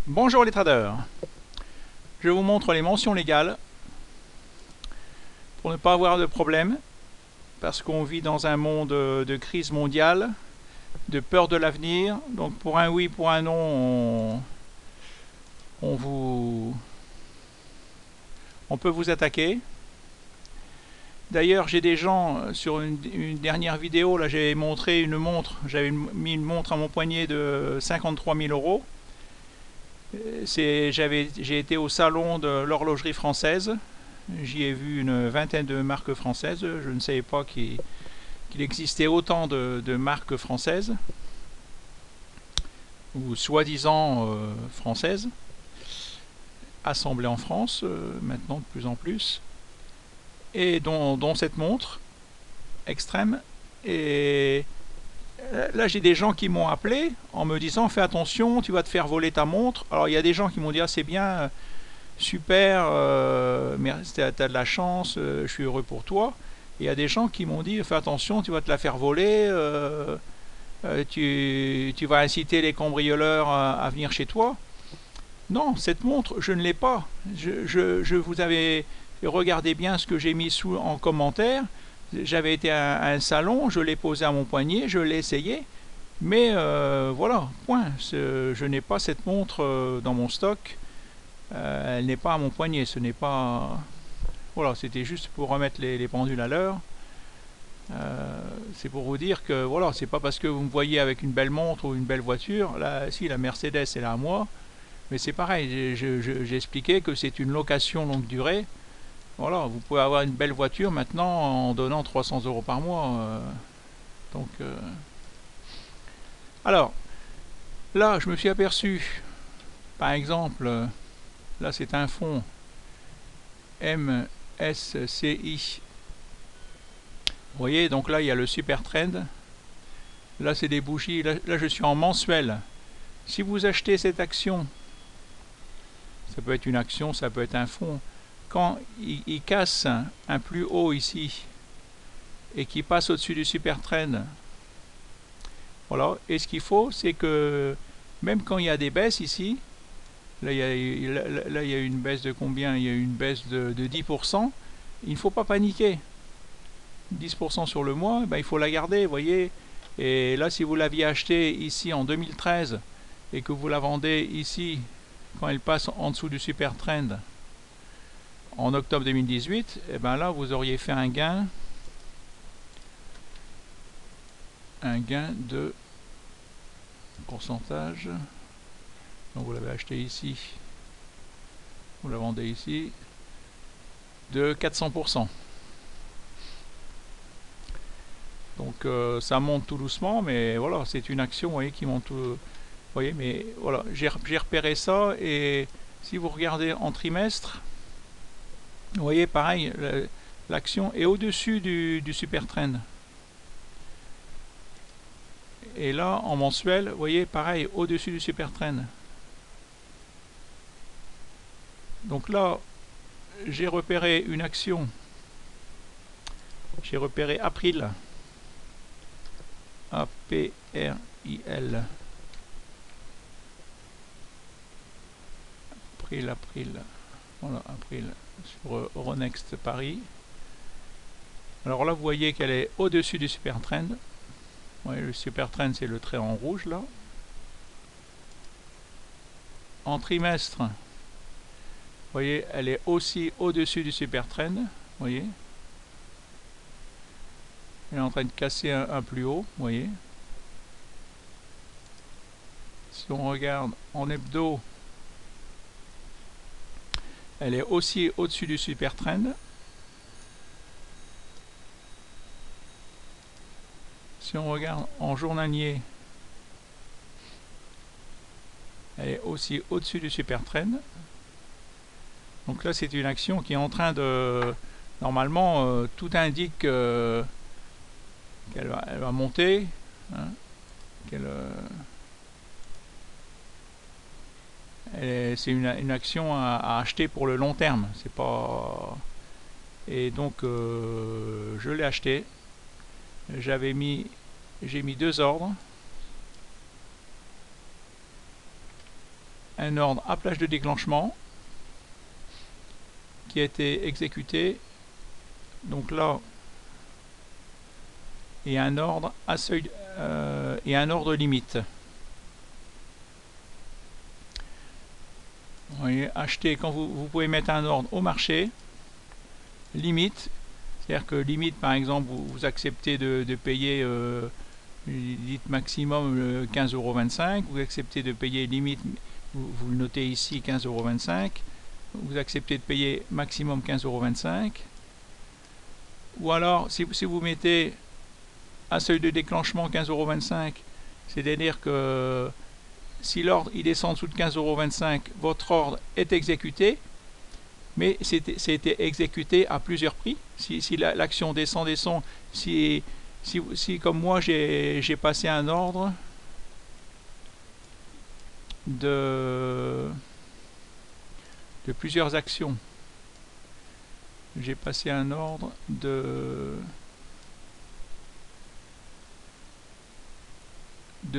Bonjour les traders, je vous montre les mentions légales pour ne pas avoir de problème parce qu'on vit dans un monde de crise mondiale, de peur de l'avenir. Donc pour un oui, pour un non, on peut vous attaquer. D'ailleurs, j'ai des gens sur une dernière vidéo, là j'ai montré une montre, j'avais mis une montre à mon poignet de 53 000 euros. J'ai été au salon de l'horlogerie française. J'y ai vu une vingtaine de marques françaises. Je ne savais pas qu'il existait autant de marques françaises, ou soi-disant françaises, assemblées en France, maintenant de plus en plus, et dont cette montre extrême. Et là, j'ai des gens qui m'ont appelé en me disant fais attention, tu vas te faire voler ta montre. Alors, il y a des gens qui m'ont dit ah, c'est bien, super, mais t'as de la chance, je suis heureux pour toi. Et il y a des gens qui m'ont dit fais attention, tu vas te la faire voler, tu vas inciter les cambrioleurs à venir chez toi. Non, cette montre, je ne l'ai pas. Je vous avais regardé bien ce que j'ai mis en commentaire. J'avais été à un salon, je l'ai posé à mon poignet, je l'ai essayé. Mais voilà, point. Je n'ai pas cette montre dans mon stock. Elle n'est pas à mon poignet. Ce n'est pas. Voilà, c'était juste pour remettre les pendules à l'heure. C'est pour vous dire que voilà, c'est pas parce que vous me voyez avec une belle montre ou une belle voiture. Là, si la Mercedes est là à moi, mais c'est pareil. J'ai expliqué que c'est une location longue durée. Voilà, vous pouvez avoir une belle voiture maintenant en donnant 300 euros par mois. Donc, alors là, je me suis aperçu, par exemple, là c'est un fond MSCI. Vous voyez, donc là il y a le super trend. Là c'est des bougies. Là je suis en mensuel. Si vous achetez cette action, ça peut être une action, ça peut être un fonds, quand il casse un plus haut ici et qu'il passe au-dessus du super trend, voilà. Et ce qu'il faut, c'est que même quand il y a des baisses ici, là il y a une baisse de combien? Il y a une baisse de 10%. Il ne faut pas paniquer. 10% sur le mois, ben, il faut la garder, vous voyez. Et là, si vous l'aviez acheté ici en 2013 et que vous la vendez ici quand elle passe en dessous du super trend en octobre 2018, et ben là, vous auriez fait un gain de pourcentage. Donc vous l'avez acheté ici, vous la vendez ici, de 400%. Donc ça monte tout doucement, mais voilà, c'est une action, vous voyez, qui monte vous voyez, mais voilà, j'ai repéré ça. Et si vous regardez en trimestre, vous voyez, pareil, l'action est au-dessus du super trend. Et là, en mensuel, vous voyez, pareil, au-dessus du super trend. Donc là, j'ai repéré une action. J'ai repéré April. A-P-R-I-L. April. Voilà, April. Sur Euronext Paris. Alors là, vous voyez qu'elle est au-dessus du super trend. Ouais, le super trend, c'est le trait en rouge là. En trimestre, vous voyez, elle est aussi au-dessus du super trend. Vous voyez, elle est en train de casser un plus haut. Vous voyez. Si on regarde en hebdo, elle est aussi au-dessus du super trend. Si on regarde en journalier, elle est aussi au-dessus du super trend. Donc là, c'est une action qui est en train de... Normalement, tout indique qu'elle va monter. Hein, c'est une action à acheter pour le long terme. C'est pas... Et donc, je l'ai acheté. J'ai mis 2 ordres. un ordre à plage de déclenchement qui a été exécuté. Donc là, et un ordre à seuil et un ordre limite. Vous voyez, acheter, quand vous pouvez mettre un ordre au marché, limite, c'est-à-dire que limite, par exemple, vous acceptez de payer limite maximum 15,25 €, vous acceptez de payer limite, vous le notez ici 15,25 €, vous acceptez de payer maximum 15,25 €, ou alors si vous mettez à seuil de déclenchement 15,25 €, c'est-à-dire que si l'ordre il descend en dessous de 15,25 €, votre ordre est exécuté, mais c'était exécuté à plusieurs prix. Si l'action descend, si comme moi j'ai passé un ordre de plusieurs actions, j'ai passé un ordre de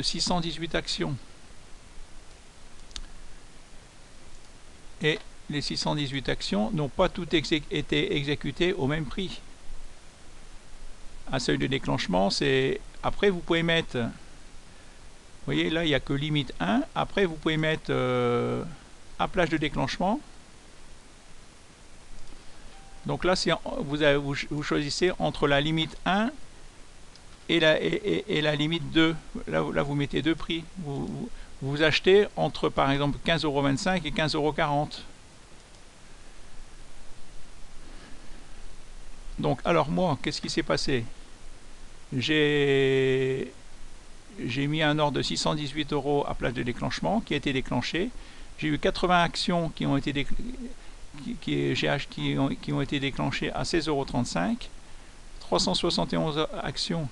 618 actions, et les 618 actions n'ont pas toutes été exécutées au même prix. À seuil de déclenchement, c'est après vous pouvez mettre, vous voyez là il n'y a que limite 1, après vous pouvez mettre à plage de déclenchement. Donc là vous choisissez entre la limite 1 et la limite 2. Là vous mettez deux prix. Vous achetez entre par exemple 15,25 € et 15,40 €. Donc alors moi, qu'est-ce qui s'est passé? J'ai mis un ordre de 618 € à plage de déclenchement qui a été déclenché. J'ai eu 80 actions qui ont été déclenchées à 16,35 €, 371 actions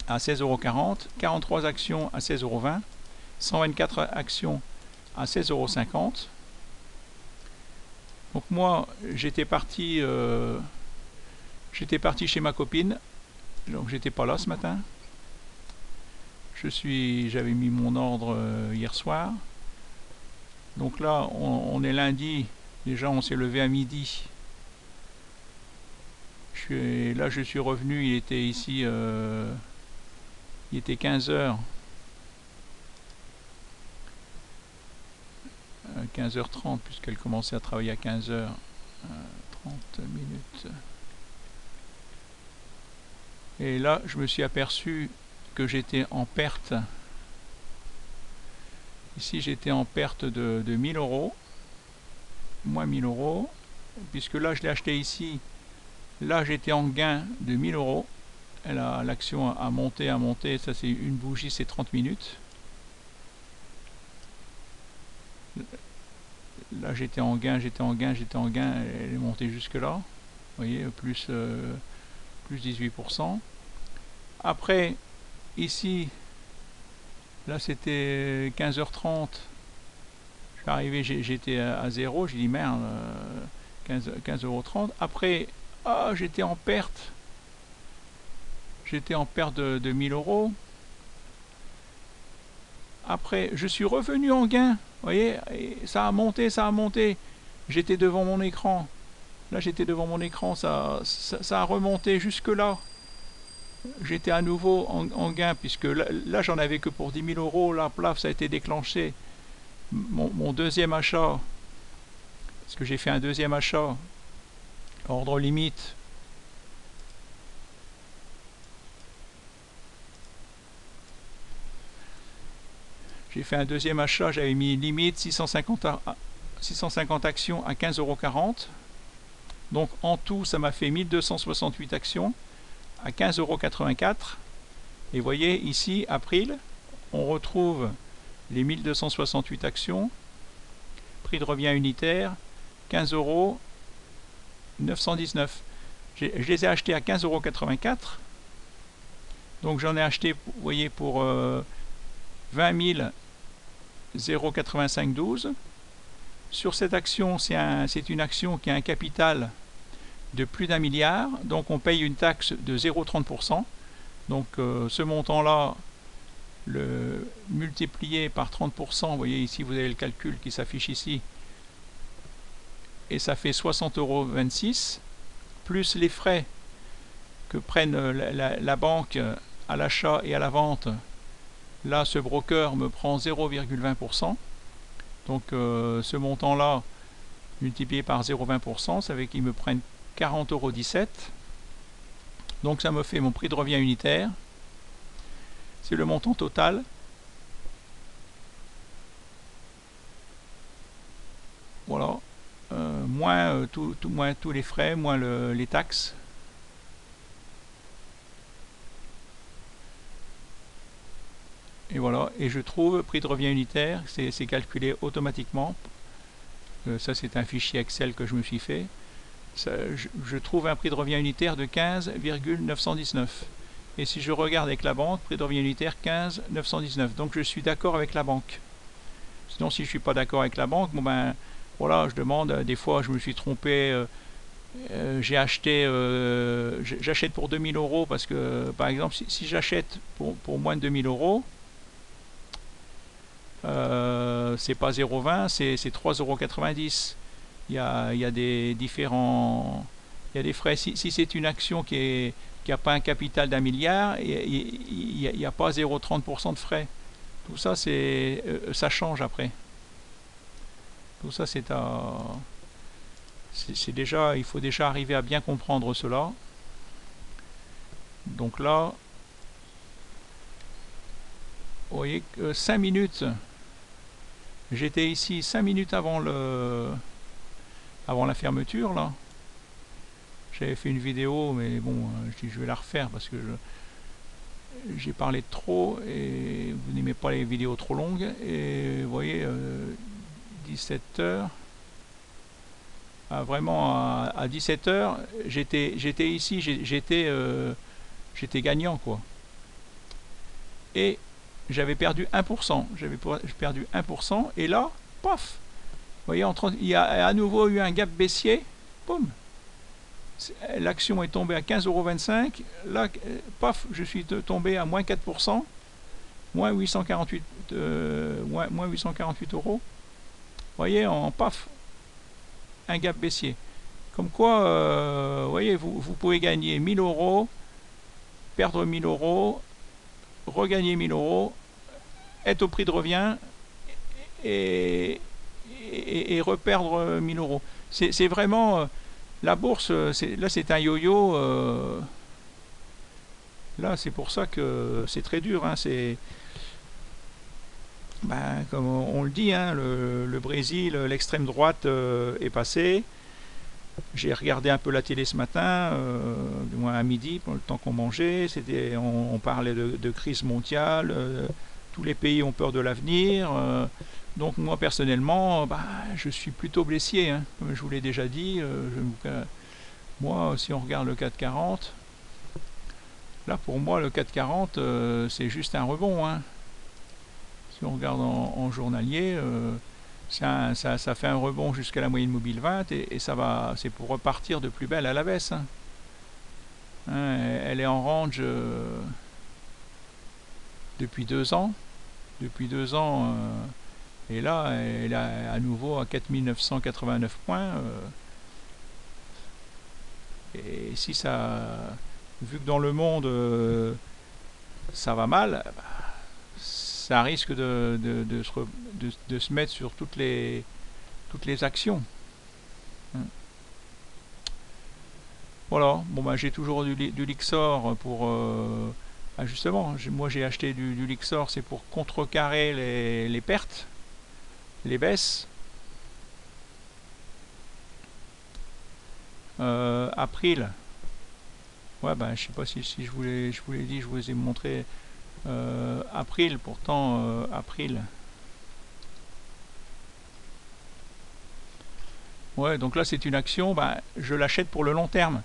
à 16,40 €, 43 actions à 16,20 €, 124 actions à 16,50 €. Donc moi j'étais parti chez ma copine, donc j'étais pas là ce matin. J'avais mis mon ordre hier soir. Donc là on est lundi, déjà on s'est levé à midi. Je suis revenu, il était ici, il était 15 h. 15h30, puisqu'elle commençait à travailler à 15h, 30 minutes. Et là, je me suis aperçu que j'étais en perte. Ici, j'étais en perte de 1000 €, moins 1000 €, puisque là, je l'ai acheté ici. Là, j'étais en gain de 1000 €. L'action a monté, ça c'est une bougie, c'est 30 minutes. Là j'étais en gain, elle est montée jusque là, vous voyez, plus 18%. Après, ici, là c'était 15h30, je suis arrivé, j'étais à 0, j'ai dit merde, 15,30 €. Après, j'étais en perte de 1000 €. Après, je suis revenu en gain. Vous voyez, ça a monté. J'étais devant mon écran. Là, j'étais devant mon écran. Ça a remonté jusque là. J'étais à nouveau en gain, puisque là j'en avais que pour 10 000 €. Là, plaf, ça a été déclenché. Mon deuxième achat, parce que j'ai fait un deuxième achat, ordre limite. J'ai fait un deuxième achat, j'avais mis limite 650 actions à 15,40 €. Donc en tout, ça m'a fait 1268 actions à 15,84 €. Et vous voyez ici, April, on retrouve les 1268 actions. Prix de revient unitaire, 15,919 €. Je les ai achetés à 15,84 €. Donc j'en ai acheté, vous voyez, pour 20 085,12 €. Sur cette action, c'est une action qui a un capital de plus d'1 milliard, donc on paye une taxe de 0,30%. Donc ce montant-là, multiplié par 30%, vous voyez ici vous avez le calcul qui s'affiche ici, et ça fait 60,26 €, plus les frais que prennent la banque à l'achat et à la vente. Là ce broker me prend 0,20%, donc ce montant là multiplié par 0,20%, ça fait qu'ils me prennent 40,17 €. Donc ça me fait mon prix de revient unitaire, c'est le montant total. Voilà, moins tous les frais, moins les taxes. Et voilà, et je trouve prix de revient unitaire, c'est calculé automatiquement. Ça c'est un fichier Excel que je me suis fait. Ça, je trouve un prix de revient unitaire de 15,919. Et si je regarde avec la banque, prix de revient unitaire 15,919. Donc je suis d'accord avec la banque. Sinon si je ne suis pas d'accord avec la banque, bon ben voilà, je demande, des fois je me suis trompé, j'ai acheté, j'achète pour 2000 € parce que par exemple si j'achète pour moins de 2000 €, c'est pas 0,20, c'est 3,90 €. Il y a des différents, il y a des frais. Si c'est une action qui n'a pas un capital d'1 milliard, il n'y a pas 0,30% de frais. Tout ça ça change après. Tout ça c'est déjà, il faut déjà arriver à bien comprendre cela. Donc là, vous voyez que 5 minutes, j'étais ici 5 minutes avant la fermeture là. J'avais fait une vidéo, mais bon, je vais la refaire parce que j'ai parlé trop et vous n'aimez pas les vidéos trop longues. Et vous voyez, 17 h, vraiment à 17 h, j'étais ici, j'étais gagnant quoi. Et j'avais perdu 1%, j'avais perdu 1%, et là, paf, vous voyez, il y a à nouveau eu un gap baissier, boum, l'action est tombée à 15,25 €, là, paf, je suis tombé à moins 4%, moins 848 €, vous voyez, en paf, un gap baissier. Comme quoi, vous voyez, vous pouvez gagner 1000 €, perdre 1000 €, regagner 1000 €, être au prix de revient et reperdre 1000 €. C'est vraiment la bourse, là c'est un yo-yo. Là c'est pour ça que c'est très dur. Hein, comme on le dit, hein, le Brésil, l'extrême droite est passée. J'ai regardé un peu la télé ce matin, du moins à midi, pour le temps qu'on mangeait. On parlait de crise mondiale, tous les pays ont peur de l'avenir. Donc moi personnellement, je suis plutôt blessé, hein, comme je vous l'ai déjà dit. Moi, si on regarde le CAC 40, là pour moi le CAC 40 c'est juste un rebond. Hein. Si on regarde en journalier, ça fait un rebond jusqu'à la moyenne mobile 20 et c'est pour repartir de plus belle à la baisse. Hein. Elle est en range depuis 2 ans. Depuis 2 ans, et là, elle est à nouveau à 4989 points. Et si ça, vu que dans le monde ça va mal, ça risque de se mettre sur toutes les actions. Voilà, bon j'ai toujours du Lyxor pour justement, moi j'ai acheté du Lyxor, c'est pour contrecarrer les pertes, les baisses. April, ouais je sais pas si je vous l'ai dit, je vous ai montré. April, pourtant April, ouais, donc là c'est une action, je l'achète pour le long terme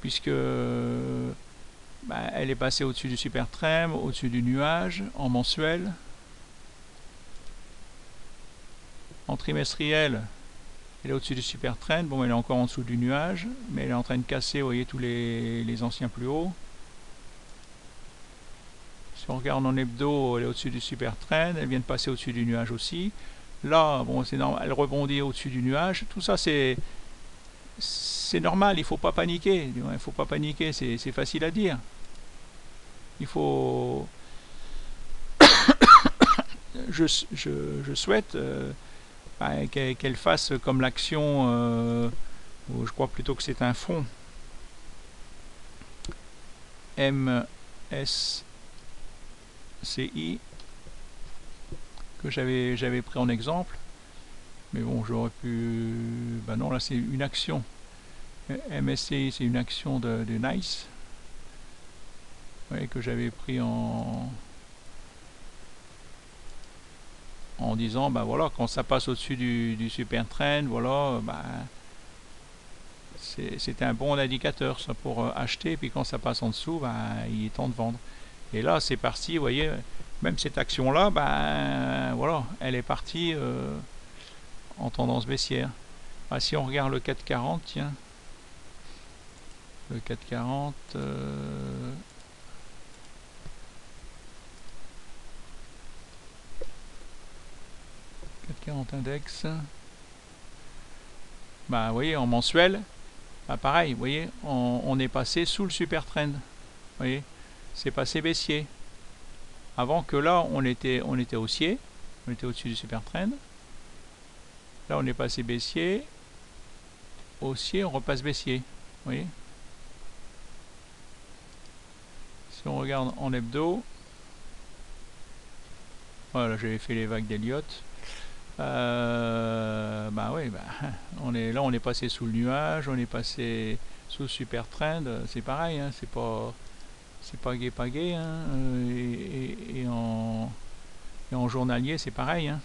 puisque elle est passée au-dessus du super trend, au-dessus du nuage en mensuel, en trimestriel elle est au-dessus du super trend. Bon, elle est encore en dessous du nuage, mais elle est en train de casser, vous voyez, tous les anciens plus hauts. Si on regarde en hebdo, elle est au-dessus du super trend, elle vient de passer au-dessus du nuage aussi. Là, bon, c'est normal, elle rebondit au-dessus du nuage. Tout ça, c'est normal, il ne faut pas paniquer. Il ne faut pas paniquer, c'est facile à dire. Il faut... je souhaite qu'elle fasse comme l'action, je crois plutôt que c'est un fonds, MSCI, que j'avais pris en exemple. Mais bon, j'aurais pu... Ben non, là c'est une action. MSCI, c'est une action de Nice. Ouais, que j'avais pris en disant, ben voilà, quand ça passe au-dessus du super trend, voilà, ben, c'est un bon indicateur ça pour acheter, puis quand ça passe en dessous, ben, il est temps de vendre. Et là, c'est parti, vous voyez, même cette action-là, ben voilà, elle est partie en tendance baissière. Ah, si on regarde le 440, tiens, le 440, 440 index, bah vous voyez, en mensuel, bah pareil, vous voyez, on est passé sous le super trend, vous voyez, c'est passé baissier. Avant que là, on était haussier, on était au-dessus du super trend. Là, on est passé baissier, haussier, on repasse baissier, vous voyez. Si on regarde en hebdo, voilà, j'avais fait les vagues d'Elliott. Bah oui, bah, on est passé sous le nuage, on est passé sous le super trend, c'est pareil, hein, c'est pas gay, hein, et en journalier c'est pareil, hein.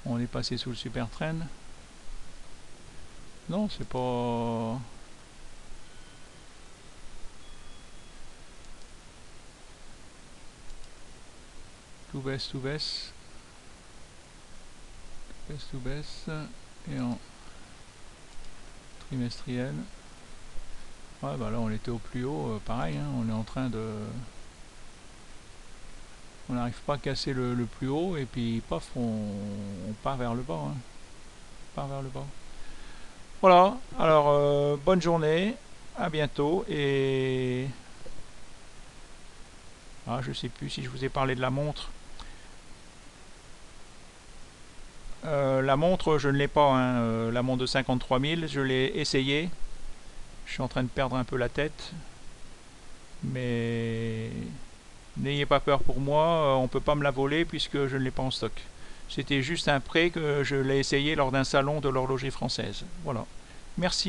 On est passé sous le super trend. Non, c'est pas... Tout baisse, tout baisse. Tout baisse. Et en trimestriel. Ouais, bah là on était au plus haut, pareil, hein, on est en train de... On n'arrive pas à casser le plus haut, et puis paf, on part vers le bas, hein. On part vers le bas. Voilà, alors bonne journée, à bientôt, et... Ah, je sais plus si je vous ai parlé de la montre. La montre, je ne l'ai pas, hein, la montre de 53 000, je l'ai essayé. Je suis en train de perdre un peu la tête. Mais n'ayez pas peur pour moi, on ne peut pas me la voler puisque je ne l'ai pas en stock. C'était juste un prêt que je l'ai essayé lors d'un salon de l'horlogerie française. Voilà. Merci.